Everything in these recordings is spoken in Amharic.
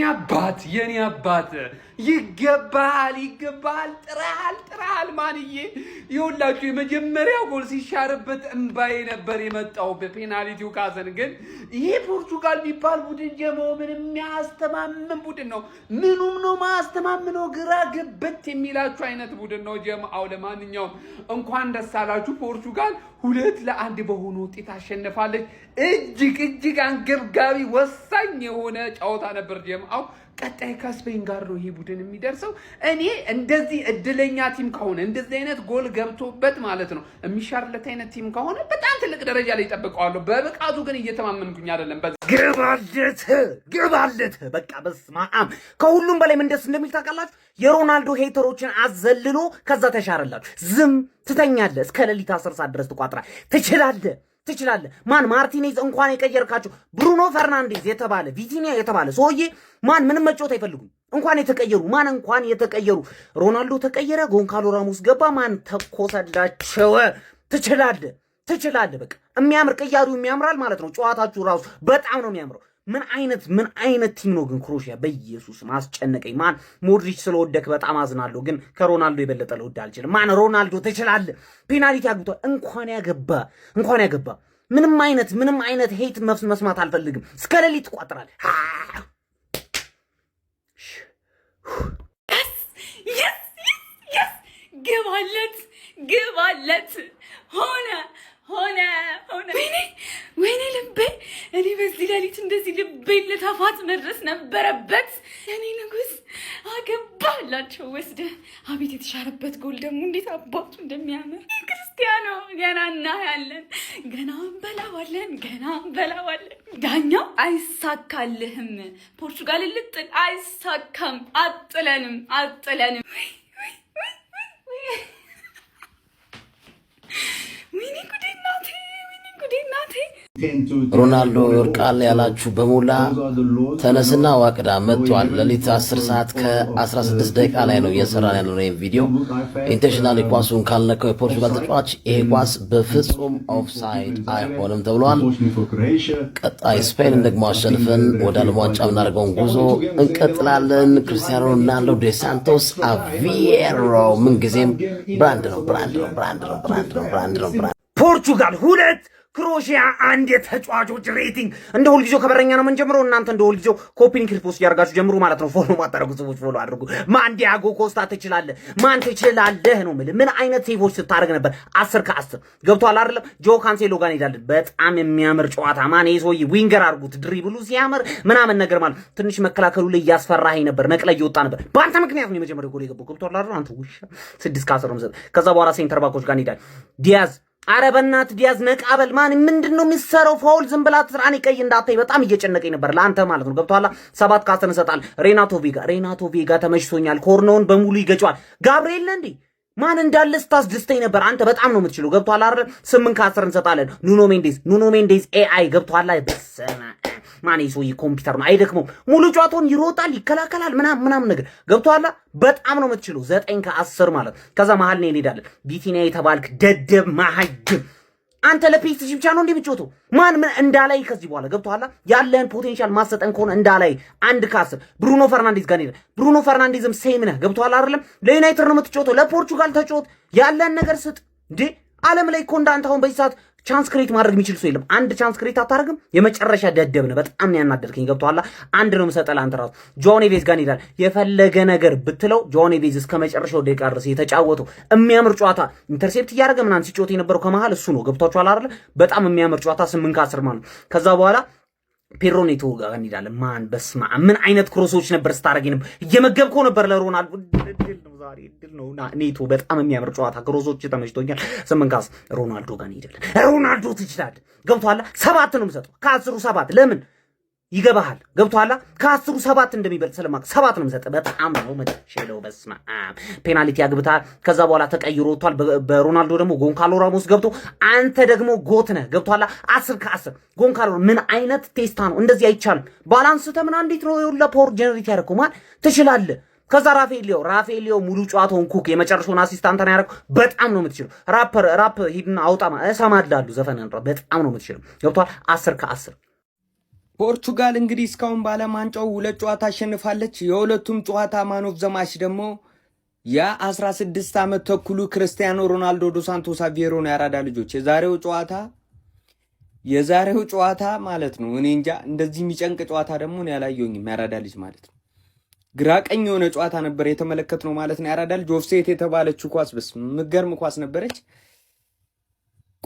የኔ አባት ይገባል ጥራል ማንዬ ይውላችሁ የመጀመሪያው ጎል ሲሻርበት እንባዬ ነበር የመጣው በፔናልቲው ካዘን ግን ይሄ ፖርቹጋል ቢባል ቡድን ጀሞ ምንም ያስተማመን ቡድን ነው ምኑም ነው ማስተማመነው ግራ ግብት የሚላችሁ አይነት ቡድን ነው ጀማው ለማንኛውም እንኳን ደስ አላችሁ ፖርቹጋል 2-1 በሆነ ውጤት አሸንፋለች እጅግ አንገብጋቢ ወሳኝ የሆነ ጨዋታ ነበር ጀማው ቀጣይ ከስፔን ጋር ነው ይሄ ቡድን የሚደርሰው እኔ እንደዚህ እድለኛ ቲም ከሆነ እንደዚህ አይነት ጎል ገብቶበት ማለት ነው የሚሻርለት አይነት ቲም ከሆነ በጣም ትልቅ ደረጃ ላይ ተጠብቀዋለሁ በብቃቱ ግን እየተማመንኩኝ አይደለም ግባለት በቃ በስማም ከሁሉም በላይ ምን ደስ እንደሚል ታውቃላችሁ የሮናልዶ ሄተሮችን አዘልሎ ከዛ ተሻረላችሁ ዝም ትተኛለህ እስከ ሌሊት 10 ሰዓት ድረስ ትችላለህ ማን ማርቲኔዝ እንኳን የቀየርካቸው ብሩኖ ፈርናንዴዝ የተባለ ቪቲኒያ የተባለ ሰውዬ ማን ምንም መጫወት አይፈልጉም እንኳን የተቀየሩ ሮናልዶ ተቀየረ ጎንካሎ ራሞስ ገባ ማን ተኮሰላቸው ትችላለህ በቃ የሚያምር ቅያሪው የሚያምራል ማለት ነው ጨዋታችሁ ራሱ በጣም ነው የሚያምረው ምን አይነት ቲም ነው ግን ክሮሺያ በኢየሱስ ማስጨነቀኝ ማን ሞድሪች ስለወደክ በጣም አዝናለሁ ግን ከሮናልዶ የበለጠ ለውድ አልችልም ማን ሮናልዶ ትችላለህ ፔናልቲ አግብቷል እንኳን ያገባ ምንም አይነት ሄት መስማት አልፈልግም እስከ ሌሊት ትቋጥራለህ ግባለት ሆነ ወይኔ ልቤ እኔ በዚህ ሌሊት እንደዚህ ልቤ ለታፋት መድረስ ነበረበት እኔ ንጉስ አገባላቸው ወስደ አቤት የተሻረበት ጎል ደግሞ እንዴት አባቱ እንደሚያምር ክርስቲያኖ ገና እናያለን ገና እንበላዋለን ዳኛው አይሳካልህም ፖርቹጋል ልጥል አይሳካም አጥለንም ወይኔ ጉዴ እናቴ ሮናልዶ ይወርቃል ያላችሁ በሙላ ተነስና ዋቅዳ መጥቷል ለሊት 10 ሰዓት ከ16 ደቂቃ ላይ ነው እየሰራን ያለው ቪዲዮ ኢንተርናሽናል ኳሱን ካልነካው የፖርቹጋል ተጫዋች ይሄ ኳስ በፍጹም ኦፍሳይድ አይሆንም ተብሏል ቀጣይ ስፔን ደግሞ አሸንፈን ወደ ዓለም ዋንጫ እናደርገውን ጉዞ እንቀጥላለን ክርስቲያኖ ሮናልዶ ዴ ሳንቶስ አቬሮ ምን ጊዜም ብራንድ ነው ፖርቹጋል 2 ክሮሺያ 1 የተጫዋቾች ሬቲንግ እንደ ሁልጊዜው ከበረኛ ነው የምንጀምረው እናንተ እንደ ሁልጊዜው ኮፒ ሊንክ ሪፖስት ያርጋችሁ ጀምሩ ማለት ነው ፎሎ ማታረጉ ሰዎች ፎሎ አድርጉ ማን ዲያጎ ኮስታ ትችላለህ ነው ማለት ምን አይነት ሴቮች ስታረግ ነበር 10 ከ10 ገብቷል አይደለም ጆ ካንሴሎ ጋር እንሄዳለን በጣም የሚያምር ጨዋታ ማን ይሶይ ዊንገር አርጉት ድሪብሉ ሲያምር ምናምን ነገር ማለት ትንሽ መከላከሉ ላይ ያስፈራኸኝ ነበር ነቅለ ይወጣ ነበር በአንተ ምክንያት ነው የመጀመሪያው ጎል የገባው ገብቷል አይደል አንተ ውሻ 6 ከ10 ነው ከዛ በኋላ ሴንተር ባኮች ጋር እንሄዳለን ዲያዝ አረበናት ዲያዝ ነቃበል ማን ምንድነው የሚሰራው ፋውል ዝም ብላ ትራኒ ቀይ እንዳታይ በጣም እየጨነቀኝ ነበር ለአንተ ማለት ነው ገብቷላ 7 ከ10 እንሰጣለን ሬናቶ ቬጋ ተመችቶኛል ኮርኖውን በሙሉ ይገጫዋል ጋብርኤል እንዴ ማን እንዳለ ስታስደስተኝ ነበር አንተ በጣም ነው የምትችለው ገብቷላ አይደል 8 ከ10 እንሰጣለን ኑኖ ሜንዴዝ ኤአይ ገብቷላ በሰማ ማን ይሶይ ኮምፒውተር ነው አይደክመው ሙሉ ጨዋታውን ይሮጣል ይከላከላል ምናምን ነገር ገብቷላ በጣም ነው የምትችለው 9 ከ10 ማለት ከዛ መሃል ነው እንሄዳለን ቪቲኒያ የተባልክ ደደብ ማሃይም አንተ ለፒኤስጂ ብቻ ነው እንደምትጮተው ማን ምን እንዳላይ ከዚህ በኋላ ገብቷላ ያለን ፖቴንሻል ማሰጠን ከሆነ እንዳላይ 1 ከ10 ብሩኖ ፈርናንዴዝ ጋር ነው ብሩኖ ፈርናንዴዝም ሴም ነህ ገብቷላ አይደለም ለዩናይትድ ነው የምትጮተው ለፖርቹጋል ተጮት ያለን ነገር ስጥ እንዴ ዓለም ላይ እኮ እንዳንተ አሁን በይሳት ቻንስ ክሬት ማድረግ የሚችል ሰው የለም አንድ ቻንስ ክሬት አታረግም የመጨረሻ ደደብ ነው በጣም ያናደርከኝ ገብቷላ አንድ ነው መሰጠላ አንተ ራሱ ጆን ኤቬዝ ጋር ይላል የፈለገ ነገር ብትለው ጆን ኤቬዝ እስከ መጨረሻው ደቂቃ ድረስ የተጫወተው የሚያምር ጨዋታ ኢንተርሴፕት ያደረገ ምናምን ሲጮት የነበረው ከመሃል እሱ ነው ገብቷችኋል አይደል በጣም የሚያምር ጨዋታ 8 ከ10 ማለት ከዛ በኋላ ፔሮኔቶ ጋር እንሄዳለን ማን በስማ ምን አይነት ክሮሶች ነበር ስታረጊ ነበር እየመገብከው ነበር ለሮናልዶ ድል ነው ኔቶ በጣም የሚያምር ጨዋታ ክሮሶች ተመችቶኛል 8 ከ10 ሮናልዶ ጋር እንሄዳለን ሮናልዶ ትችላለህ ገብቷላ 7 ነው የምሰጠው ከ10 7 ለምን ይገባሃል ገብቷላ ከ10 7 እንደሚበልጥ ስለማቅ 7 ነው የምሰጠው በጣም ነው መጨለው በስማ ፔናልቲ አግብታ ከዛ በኋላ ተቀይሮ ወጥቷል በሮናልዶ ደግሞ ጎንካሎ ራሞስ ገብቶ አንተ ደግሞ ጎት ነህ ገብቷላ 10 ከ10 ጎንካሎ ምን አይነት ቴስታ ነው እንደዚህ አይቻልም ባላንስ ተምና እንዴት ነው ይውላ ፓወር ጀነሬት ያደርገው ማን ትችላለህ ከዛ ራፌሊዮ ሙሉ ጨዋታውን ኩክ የመጨረሻውን አሲስታንት ነው ያደረገው በጣም ነው የምትችለው ራፕ ሂድና አውጣማ እሰማድላሉ ዘፈነን በጣም ነው የምትችለው ገብቷል 10 ከ10 ፖርቹጋል እንግዲህ እስካሁን ባለም ዋንጫው 2 ጨዋታ አሸንፋለች። የሁለቱም ጨዋታ ማን ኦፍ ዘ ማች ደግሞ የ16 ዓመት ተኩሉ ክርስቲያኖ ሮናልዶ ዶ ሳንቶስ አቬሮ ነው። ያራዳ ልጆች የዛሬው ጨዋታ ማለት ነው እኔ እንጃ እንደዚህ የሚጨንቅ ጨዋታ ደግሞ ነው ያላየሁኝም። ያራዳ ልጅ ማለት ነው ግራ ቀኝ የሆነ ጨዋታ ነበር የተመለከትነው ማለት ነው። ያራዳ ልጅ ኦፍሴት የተባለችው ኳስ ምገርም ኳስ ነበረች።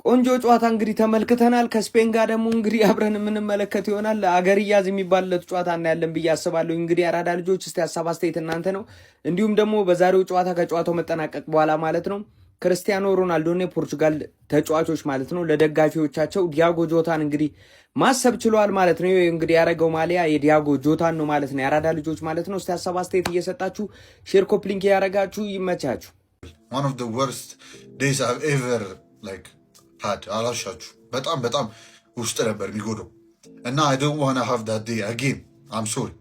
ቆንጆ ጨዋታ እንግዲህ ተመልክተናል። ከስፔን ጋር ደግሞ እንግዲህ አብረን የምንመለከት ይሆናል። አገር ያዝ የሚባልለት ጨዋታ እናያለን ብዬ አስባለሁ። እንግዲህ አራዳ ልጆች እስቲ ሀሳብ አስተያየት እናንተ ነው። እንዲሁም ደግሞ በዛሬው ጨዋታ ከጨዋታው መጠናቀቅ በኋላ ማለት ነው ክርስቲያኖ ሮናልዶና የፖርቹጋል ተጫዋቾች ማለት ነው ለደጋፊዎቻቸው ዲያጎ ጆታን እንግዲህ ማሰብ ችሏል ማለት ነው። እንግዲህ ያረገው ማሊያ የዲያጎ ጆታን ነው ማለት ነው። የአራዳ ልጆች ማለት ነው። እስቲ ሀሳብ አስተያየት እየሰጣችሁ ሼር ኮፕሊንክ ያረጋችሁ ይመቻችሁ። one of the worst days I've ever አላሻችሁ በጣም ውስጥ ነበር የሚጎደው እና I don't want to have that day again. I'm sorry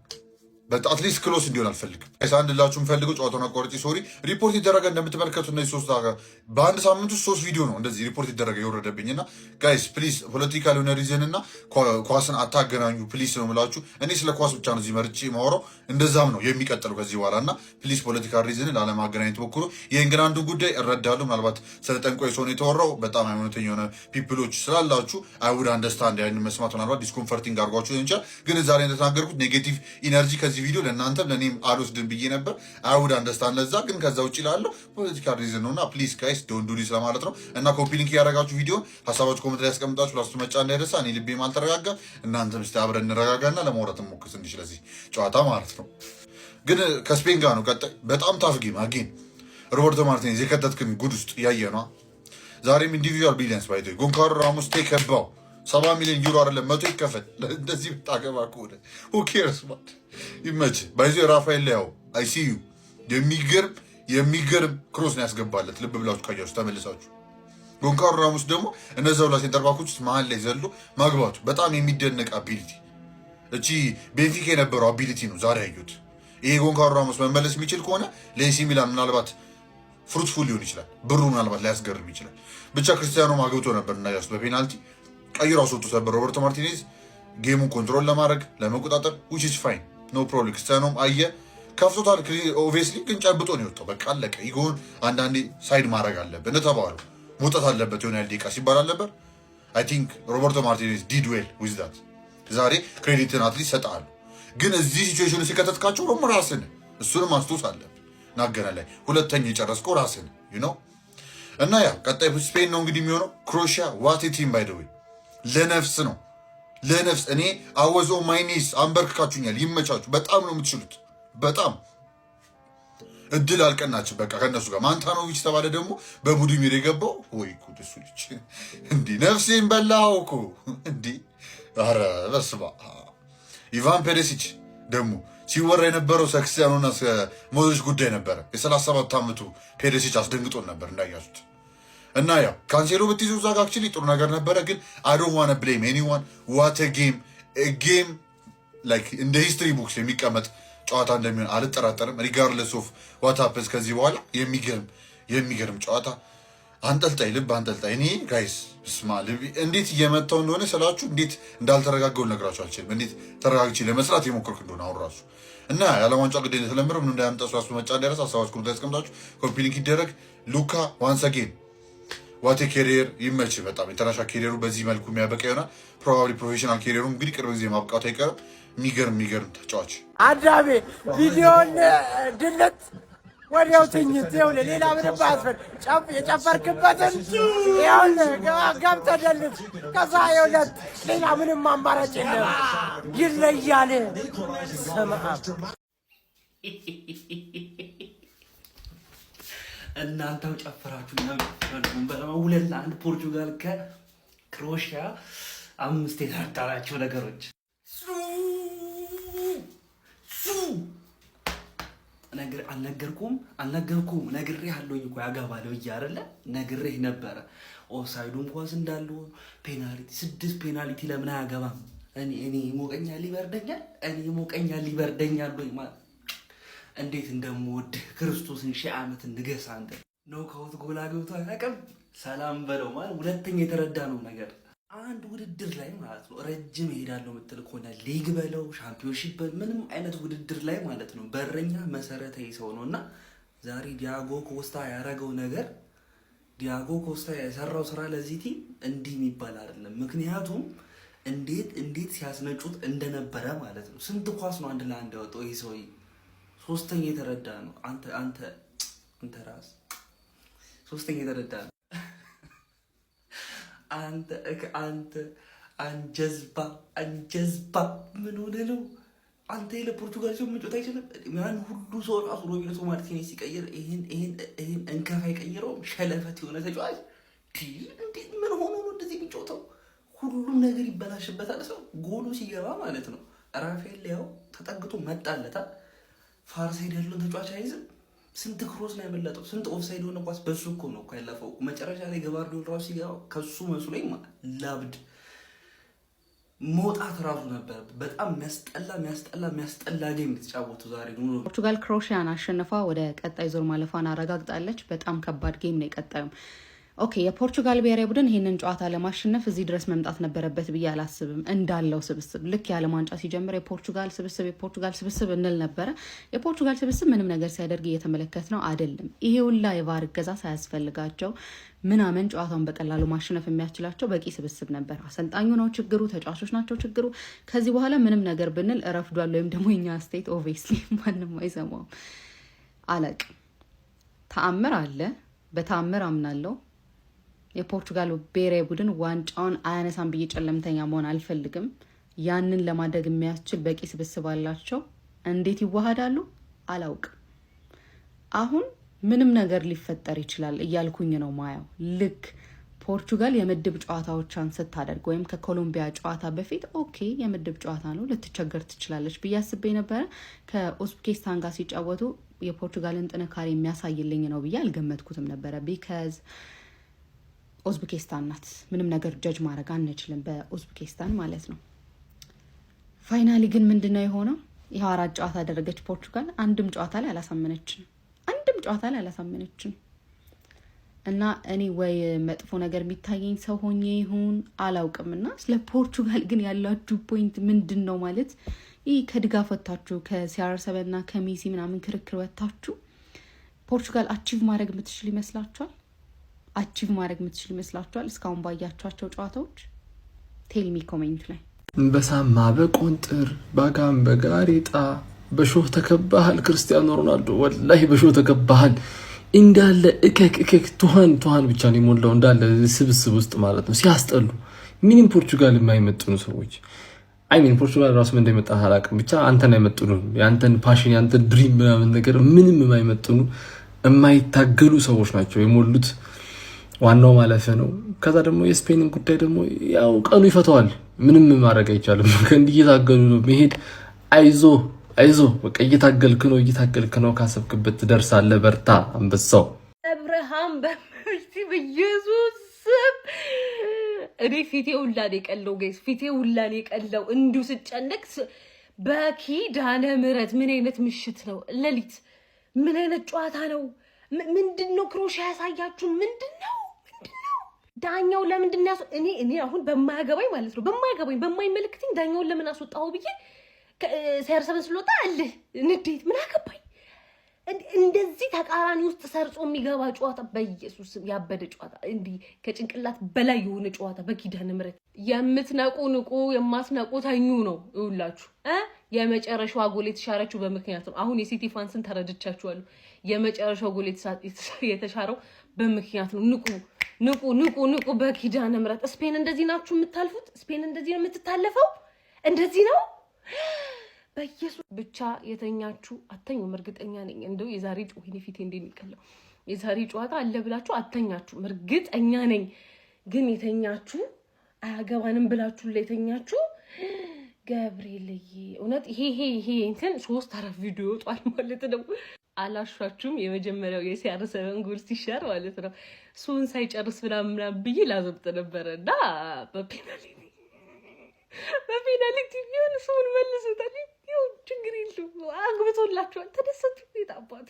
but at least ክሎስ እንዲሆን አልፈልግም። አንድ ላችሁ የምፈልገው ጨዋታውን አቋርጬ ሶሪ ሪፖርት ይደረገ እንደምትመለከቱ እነዚህ 3 በአንድ ሳምንት ውስጥ 3 ቪዲዮ ነው እንደዚህ ሪፖርት ይደረገ የወረደብኝና ጋይስ ፕሊዝ ፖለቲካል የሆነ ሪዝን እና ኳስን አታገናኙ ፕሊዝ ነው የምላችሁ። እኔ ስለ ኳስ ብቻ ነው እዚህ መርጬ ማወራው እንደዛም ነው የሚቀጥለው ከዚህ በኋላ እና ፕሊዝ ፖለቲካል ሪዝን ላለማገናኘት ሞክሩ። የእንግላንዱ ጉዳይ እረዳለሁ። ምናልባት ስለ ጠንቋይ ሰው ነው የተወራው። በጣም ሃይማኖተኛ የሆነ ፒፕሎች ስላላችሁ አይ ውድ አንደርስታንድ ያን መስማት ምናልባት ዲስኮምፈርቲንግ አድርጓችሁ እንችላል። ግን እዛ ላይ እንደተናገርኩት ኔጌቲቭ ኢነርጂ ከዚህ ቪዲዮ ለእናንተም ለእኔም አልወስድም ብዬ ነበር። አይውድ አንደርስታንድ ለዛ ግን ከዛ ውጭ ላለው ፖለቲካል ሪዝን ነውና ፕሊዝ ጋይስ ዶንት ዱ ዲስ ለማለት ነው። እና ኮፒ ሊንክ ያደረጋችሁ ቪዲዮ ሀሳባችሁ ኮሜንት ላይ ያስቀምጣችሁ። ላስቱ መጫ እንዳይደርሳ እኔ ልቤም አልተረጋጋ እናንተም እስቲ አብረን እንረጋጋና ለማውራት እንሞክር ትንሽ ለዚህ ጨዋታ ማለት ነው። ግን ከስፔን ጋር ነው ቀጣይ በጣም ታፍ ጌም አጌን ሮበርቶ ማርቲኔዝ የከተትክን ጉድ ውስጥ ያየ ነው። ዛሬም ኢንዲቪጁዋል ቢሊየንስ ባይቶ ጎንካሮ ራሞስ ቴከባው 70 ሚሊዮን ዩሮ አይደለም 100 ይከፈል እንደዚህ ብታገባ ከሆነ who cares ማለት ይመች ባይዞ ራፋኤል ሊያው አይ ሲ ዩ የሚገርም ክሮስ ነው ያስገባለት። ልብ ብላችሁ ካያችሁ ተመልሳችሁ ጎንካሮ ራሞስ ደግሞ እነዛው ላይ ሴንተር ባኮች ውስጥ መሀል ላይ ዘሎ ማግባቱ በጣም የሚደነቅ አቢሊቲ እቺ ቤንፊካ የነበረው አቢሊቲ ነው ዛሬ ያዩት። ይሄ ጎንካሮ ራሞስ መመለስ የሚችል ከሆነ ለኤሲ ሚላን ምናልባት ፍሩትፉል ሊሆን ይችላል። ብሩ ምናልባት ሊያስገርም ይችላል። ብቻ ክርስቲያኖ ማግብቶ ነበር እና ያስ በፔናልቲ ቀይሮ አስወጥቶ ነበር ሮበርቶ ማርቲኔዝ ጌሙን ኮንትሮል ለማድረግ ለመቆጣጠር which is fine no problem። ክርስቲያኖም አየ ከፍቶታል ኦብቪየስሊ ግን ጨብጦ ነው የወጣው። በቃ አለቀ። ይጎን አንዳንዴ ሳይድ ማድረግ አለበት እንደተባለው መውጣት አለበት የሆነ ያህል ደቂቃ ሲባል አለበት። አይ ቲንክ ሮበርቶ ማርቲኔዝ ዲድ ዌል ዊዝ ዳት። ዛሬ ክሬዲትን አትሊስት ሰጣሉ። ግን እዚህ ሲቹዌሽን ሲከተትካቸው ደግሞ ራስን እሱንም ማስታወስ አለብን። ናገና ላይ ሁለተኛ የጨረስከው ራስን you know እና ያ ቀጣይ ስፔን ነው እንግዲህ የሚሆነው። ክሮኤሺያ ዋት ቲም ባይ ዘ ዌይ ለነፍስ ነው ለነፍስ። እኔ አወዞ ማይኒስ አንበርክካችሁኛል። ይመቻችሁ። በጣም ነው የምትችሉት። በጣም እድል አልቀናችሁ። በቃ ከነሱ ጋር ማንታኖቪች ተባለ ደግሞ በቡድሚር የገባው ወይ ጉድ እሱ ልጅ እንዲህ ነፍሴን በላው እኮ እንዲህ። ኧረ በስመ አብ። ኢቫን ፔሪሲች ደግሞ ሲወራ የነበረው ክርስቲያኖና ሞድሪች ጉዳይ ነበረ። የ37 ዓመቱ ፔሪሲች አስደንግጦን ነበር እንዳያችሁት። እና ያው ካንሴሎ ብትይዙ እዛ ጋር አክቹዋሊ ጥሩ ነገር ነበረ። ግን አይ ዶንት ዋና ብሌም ኤኒዋን ዋት ጌም ላይክ እንደ ሂስትሪ ቡክስ የሚቀመጥ ጨዋታ እንደሚሆን አልጠራጠርም። ሪጋርድለስ ኦፍ ዋት ሀፕንስ ከዚህ በኋላ የሚገርም ጨዋታ አንጠልጣይ ልብ አንጠልጣይ። እኔ ጋይስ ስማ ልብ እንዴት እየመታው እንደሆነ ስላችሁ እንዴት እንዳልተረጋጋው ልነግራችሁ አልችልም። እንዴት ተረጋግቼ ለመስራት የሞከርኩ እንደሆነ አሁን ራሱ እና የዓለም ዋንጫ ግዴታ የተለመደው ምን እንዳያመጣ ራሱ መጫ እንዳይረሳ ሀሳባችሁ ኮሜንት ላይ ያስቀምጣችሁ። ኮፒ ሊንክ ይደረግ። ሉካ ዋንስ አጌን ዋቴ ኬሪየር ይመች። በጣም ኢንተርናሽናል ኬሪየሩ በዚህ መልኩ የሚያበቃ ይሆናል። ፕሮባብሊ ፕሮፌሽናል ኬሪየሩ እንግዲህ ቅርብ ጊዜ ማብቃቱ አይቀርም። የሚገርም ተጫዋች አዳሜ ቪዲዮን ድለት ወዲያው ትኝት ይሁን ሌላ ምንም ባያስፈል የጨፈርክበትን ይሁን ገብተህ ደልት ከዛ ይሁለት ሌላ ምንም አማራጭ የለም። ይለያል ሰማም እናንተው ጨፈራችሁ ነው በለማ 2-1 ፖርቹጋል ከክሮኤሺያ 5 የታጣላችሁ ነገሮች አልነገርኩም ነግሬሃለሁኝ እኮ ያገባል ብዬ አይደለ ነግሬህ ነበረ። ኦፍሳይዱን ኳስ እንዳለው ፔናልቲ 6 ፔናልቲ ለምን አያገባም? እኔ ሞቀኛል ይበርደኛል ወይ ማለት እንዴት እንደምወድ ክርስቶስን 1000 ዓመት እንገሳ አንተ ኖካውት ጎል አግብቶ አያውቅም። ሰላም በለው ማለት ሁለተኛ የተረዳ ነው ነገር አንድ ውድድር ላይ ማለት ነው ረጅም እሄዳለሁ የምትል ከሆነ ሊግ በለው ሻምፒዮንሺፕ ምንም አይነት ውድድር ላይ ማለት ነው በረኛ መሰረታዊ ሰው ነው እና ዛሬ ዲያጎ ኮስታ ያደረገው ነገር ዲያጎ ኮስታ የሰራው ስራ ለዚህ ቲም እንዲህ የሚባል አይደለም። ምክንያቱም እንዴት ሲያስነጩት እንደነበረ ማለት ነው። ስንት ኳስ ነው አንድ ለአንድ ያወጣው ይህ ሰውዬ። ሶስተኛ የተረዳ ነው አንተ ራስ ሶስተኛ የተረዳ ነው አንተ አንጀዝባ ምን ሆነ ነው አንተ ለፖርቱጋል ሲሆን መጫወት አይችልም። ያን ሁሉ ሰው ራሱ ሮቤርቶ ማርቲኔዝ ሲቀይር ይሄን እንከፋ አይቀይረውም። ሸለፈት የሆነ ተጫዋች እንዴት ምን ሆኖ ነው እንደዚህ የሚጫወተው? ሁሉም ነገር ይበላሽበታል። ሰው ጎሉ ሲገባ ማለት ነው ራፋኤል ሊያው ተጠግቶ መጣለታ ፋርሳይድ ያለውን ተጫዋች አይዝም። ስንት ክሮስ ነው ያመለጠው? ስንት ኦፍሳይድ ሆነ ኳስ በሱ እኮ ነው ያለፈው። መጨረሻ ላይ ገባርዲዮል ራሱ ሲገባ ከሱ መስሎኝ ላብድ መውጣት ራሱ ነበር። በጣም የሚያስጠላ ጌም የተጫወቱ ዛሬ ነው። ፖርቱጋል ክሮኤሺያን አሸንፋ ወደ ቀጣይ ዙር ማለፏን አረጋግጣለች። በጣም ከባድ ጌም ነው የቀጣዩም። ኦኬ የፖርቱጋል ብሔራዊ ቡድን ይህንን ጨዋታ ለማሸነፍ እዚህ ድረስ መምጣት ነበረበት ብዬ አላስብም። እንዳለው ስብስብ ልክ የዓለም ዋንጫ ሲጀምር የፖርቱጋል ስብስብ እንል ነበረ። የፖርቱጋል ስብስብ ምንም ነገር ሲያደርግ እየተመለከት ነው አይደለም። ይሄ ሁላ የቫር እገዛ ሳያስፈልጋቸው ምናምን ጨዋታውን በቀላሉ ማሸነፍ የሚያስችላቸው በቂ ስብስብ ነበር። አሰልጣኙ ነው ችግሩ፣ ተጫዋቾች ናቸው ችግሩ። ከዚህ በኋላ ምንም ነገር ብንል እረፍዷል፣ ወይም ደግሞ እኛ ስቴት ኦብቪየስሊ ማንም አይሰማውም። አለቅም ተአምር አለ፣ በተአምር አምናለው። የፖርቱጋል ብሔራዊ ቡድን ዋንጫውን አያነሳም ብዬ ጨለምተኛ መሆን አልፈልግም። ያንን ለማድረግ የሚያስችል በቂ ስብስብ አላቸው። እንዴት ይዋሃዳሉ አላውቅም። አሁን ምንም ነገር ሊፈጠር ይችላል እያልኩኝ ነው ማየው። ልክ ፖርቱጋል የምድብ ጨዋታዎቿን ስታደርግ ወይም ከኮሎምቢያ ጨዋታ በፊት ኦኬ የምድብ ጨዋታ ነው ልትቸገር ትችላለች ብዬ አስቤ ነበረ። ከኡዝቤኪስታን ጋር ሲጫወቱ የፖርቱጋልን ጥንካሬ የሚያሳይልኝ ነው ብዬ አልገመትኩትም ነበረ። ቢካዝ ኡዝቤኪስታን ናት። ምንም ነገር ጀጅ ማድረግ አንችልም በኡዝቤኪስታን ማለት ነው። ፋይናሊ ግን ምንድነው የሆነው? ይኸው 4 ጨዋታ ያደረገች ፖርቱጋል አንድም ጨዋታ ላይ አላሳመነችም። እና እኔ ወይ መጥፎ ነገር የሚታየኝ ሰው ሆኜ ይሁን አላውቅም። እና ስለ ፖርቱጋል ግን ያላችሁ ፖይንት ምንድን ነው? ማለት ይህ ከድጋፍ ወታችሁ ከሲአር7 እና ከሜሲ ምናምን ክርክር ወታችሁ ፖርቱጋል አቺቭ ማድረግ የምትችል ይመስላችኋል? እስካሁን ባያችኋቸው ጨዋታዎች ቴልሚ ኮሜንት ላይ በሳማ በቆንጥር ባጋም በጋሬጣ በሾህ ተከባሃል። ክርስቲያኖ ሮናልዶ ወላሂ በሾህ ተከባሃል። እንዳለ እከክ ቱሃን ብቻ ነው የሞላው እንዳለ ስብስብ ውስጥ ማለት ነው። ሲያስጠሉ ምንም ፖርቱጋል የማይመጥኑ ሰዎች ፖርቱጋል ራሱ ምን እንደመጣ አላውቅም። ብቻ አንተን አይመጥኑ፣ ያንተን ፓሽን ያንተን ድሪም ምናምን ነገር ምንም የማይመጥኑ የማይታገሉ ሰዎች ናቸው የሞሉት። ዋናው ማለፈ ነው። ከዛ ደግሞ የስፔንን ጉዳይ ደግሞ ያው ቀኑ ይፈታዋል። ምንም ማድረግ አይቻልም። ከእንዲህ እየታገሉ ነው መሄድ። አይዞ በቃ እየታገልክ ነው። ካሰብክበት ትደርሳለህ። በርታ አንበሳው። አብርሃም በመርቲ በኢየሱስ ስም እኔ ፊቴ ሁላኔ ቀለው እንዲሁ ስጨነቅ በኪዳነ ምሕረት ምን አይነት ምሽት ነው? ሌሊት ምን አይነት ጨዋታ ነው? ምንድነው ክሮኤሺያ ያሳያችሁ? ምንድነው ዳኛው ለምንድን ያስ እኔ አሁን በማያገባኝ ማለት ነው በማይመለከተኝ ዳኛውን ለምን አስወጣው ብዬ ሲአር7 ስለወጣ አለ ንዴት ምን አገባኝ። እንደዚህ ተቃራኒ ውስጥ ሰርጾ የሚገባ ጨዋታ በኢየሱስ ያበደ ጨዋታ እንዲህ ከጭንቅላት በላይ የሆነ ጨዋታ በኪዳነ ምሕረት የምትነቁ ንቁ የማትነቁ ተኙ ነው ይውላችሁ። የመጨረሻው ጎል የተሻረችው በምክንያት ነው። አሁን የሲቲ ፋንስን ተረድቻችኋለሁ። የመጨረሻው ጎል የተሻረው በምክንያት ነው። ንቁ በኪዳነ ምሕረት። ስፔን እንደዚህ ናችሁ የምታልፉት? ስፔን እንደዚህ ነው የምትታለፈው? እንደዚህ ነው በኢየሱስ ብቻ የተኛችሁ አተኙም። እርግጠኛ ነኝ እንደው የዛሬ ጨዋታ ፊቴ እንደሚቀለው የዛሬ ጨዋታ አለ ብላችሁ አተኛችሁ እርግጠኛ ነኝ። ግን የተኛችሁ አያገባንም ብላችሁ ለተኛችሁ ገብርኤልዬ እውነት ይሄ እንትን 3-4 ቪዲዮ ወጣል ማለት ነው። አላሻችሁም? የመጀመሪያው የሲአር7 ጎል ሲሻር ማለት ነው ሱን ሳይጨርስ ምናምን ብዬ ላዘብጥ ነበረ እና በፔናልቲ ቢሆን ሱን መልሱታል። ይኸው ችግር የለውም አግብቶላችኋል። ተደሰቱ። የታባቱ